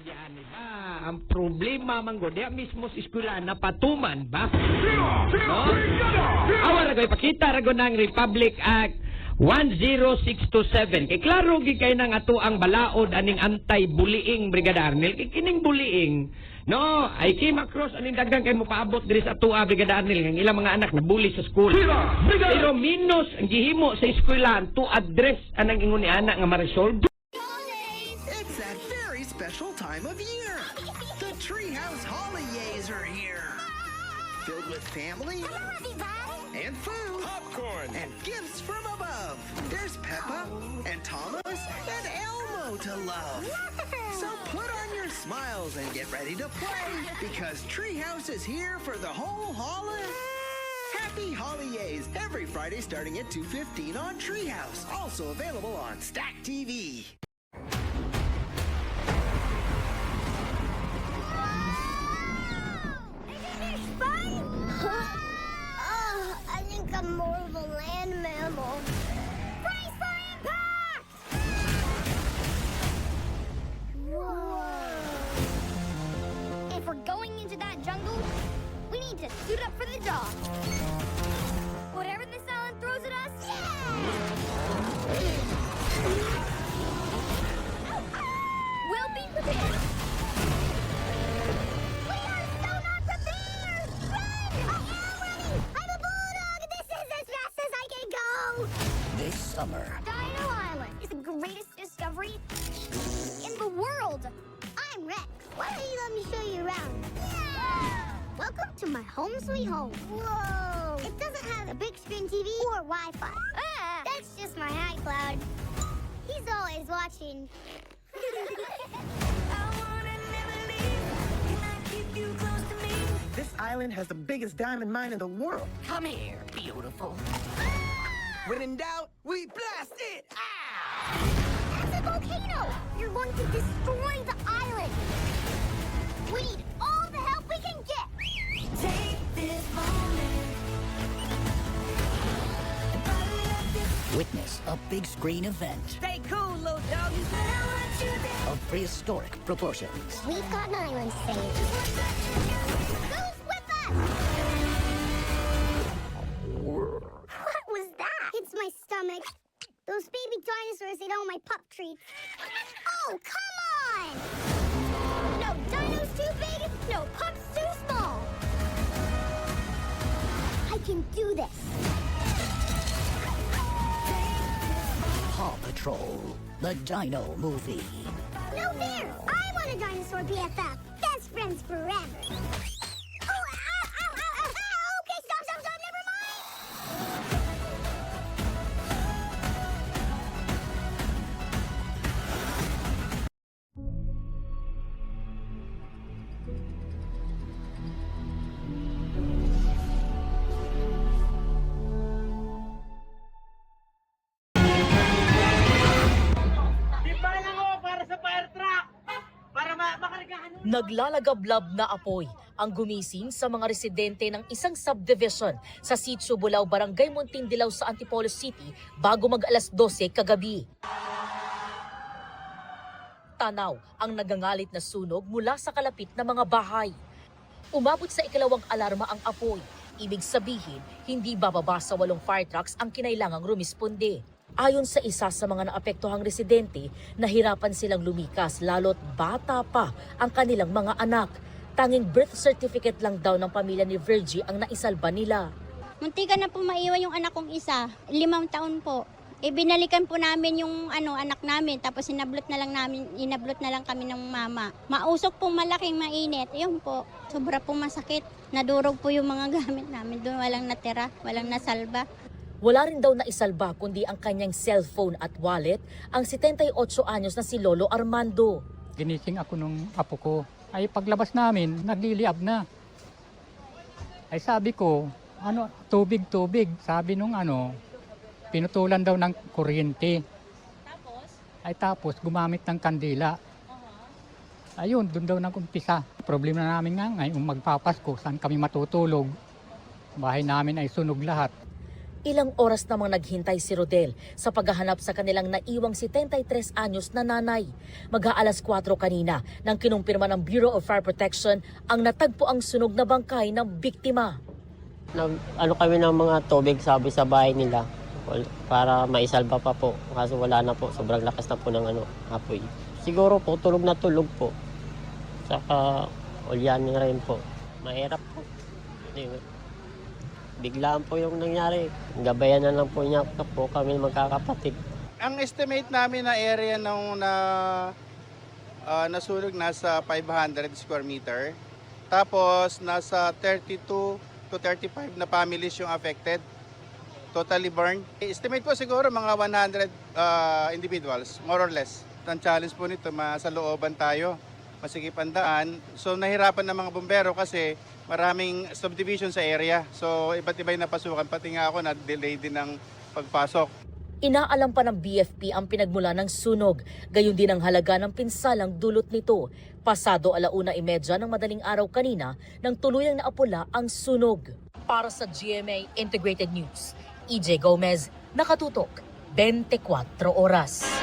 Diyan ba? Ang problema man go, diya mismo sa eskwela napatuman ba? No? Awa ragoy pakita rago ng Republic Act 10627. Kay klaro gi kay nang ato ang balaod aning anti-bullying, Brigada Arnel. Kay kining bullying, no, ay came across aning daghan kay mo paabot diri sa ato Brigada Arnel ng ilang mga anak na bully sa school. Pero minus ang gihimo sa eskwela to address anang ingon ni anak nga ma-resolve. It's that very special time of year. The Treehouse Holidays are here. Filled with family and food, popcorn, and gifts from above. There's Peppa and Thomas and Elmo to love. So put on your smiles and get ready to play because Treehouse is here for the whole holiday. Happy Holidays every Friday starting at 2:15 on Treehouse. Also available on Stack TV. I think I'm more of a land mammal. Brace for impact! Whoa. If we're going into that jungle, we need to suit up for the job. Whatever this island throws at us, we'll be prepared. We are so not prepared! Run! I am ready! I'm a bulldog! This is as fast as I can go! This summer, Dino Island is the greatest discovery in the world! I'm Rex. Why don't you let me show you around? Yeah! Welcome to my home sweet home. Whoa! It doesn't have a big screen TV or Wi-Fi. Ah! That's just my iCloud. He's always watching. This island has the biggest diamond mine in the world. come here, beautiful. When in doubt, we blast it! That's a volcano! You're going to destroy the island! We need all the help we can get! Take this moment. Witness a big screen event Stay cool, little doggy. of prehistoric proportions. We've got an island saved. Who's with us? What was that? It's my stomach. Those baby dinosaurs ate all my pup treats. Oh, come on! No dino's too big, no pup's too small. I can do this. Paw Patrol, the Dino Movie. No fair! I want a dinosaur BFF. Best friends forever. Oh, ow, ow, ow, ow, ow! Okay, stop, never mind! Naglalagablab na apoy ang gumising sa mga residente ng isang subdivision sa Sitio Bulao, Barangay Muntindilaw sa Antipolo City bago mag-alas 12 kagabi. Tanaw ang nagangalit na sunog mula sa kalapit na mga bahay. Umabot sa ikalawang alarma ang apoy. Ibig sabihin, hindi bababa sa 8 fire trucks ang kinailangang rumisponde. Ayon sa isa sa mga naapektuhang residente, nahirapan silang lumikas lalo't bata pa ang kanilang mga anak. Tanging birth certificate lang daw ng pamilya ni Virgie ang naisalba nila. Muntika na po maiwan yung anak kong isa, 5 taon po. Binalikan po namin yung anak namin, tapos inablot na lang kami ng mama. Mausok po, malaking mainit, yun po. Sobra po masakit, nadurog po yung mga gamit namin, doon walang natira, walang nasalba. Wala rin daw naisalba kundi ang kanyang cellphone at wallet, ang 78 anyos na si Lolo Armando. Ginising ako nung apo ko. Ay paglabas namin, nagliliab na. Ay sabi ko, tubig. Sabi nung pinutulan daw ng kuryente. Tapos gumamit ng kandila. Ayun, doon daw nag-umpisa. Problema namin nga ngayon, magpapasko, saan kami matutulog. Bahay namin ay sunog lahat. Ilang oras namang naghintay si Rodel sa paghahanap sa kanilang naiwang 73 anyos na nanay. Mag-aalas 4 kanina nang kinumpirma ng Bureau of Fire Protection ang natagpo ang sunog na bangkay ng biktima. Ano kami ng mga tubig sabi sa bahay nila para maisalba pa po. Kaso wala na po, sobrang lakas na po ng apoy. Siguro po, tulog na tulog po. Saka ulyanin rin po. Mahirap po. Biglaan po yung nangyari. Gabayan na lang po niya po kami magkakapatid. Ang estimate namin na area nung nasunog nasa 500 square meter. Tapos nasa 32 to 35 na families yung affected. Totally burned. Estimate po siguro mga 100 individuals, more or less. Ang challenge po nito, sa looban tayo, masikip ang daan. So nahirapan ng mga bumbero kasi maraming subdivision sa area. So iba't iba yung napasukan, pati nga ako na-delay din ng pagpasok. Inaalam pa ng BFP ang pinagmula ng sunog, gayon din ang halaga ng pinsalang dulot nito. Pasado 1:30 ng madaling araw kanina nang tuluyang naapula ang sunog. Para sa GMA Integrated News, EJ Gomez, nakatutok, 24 oras.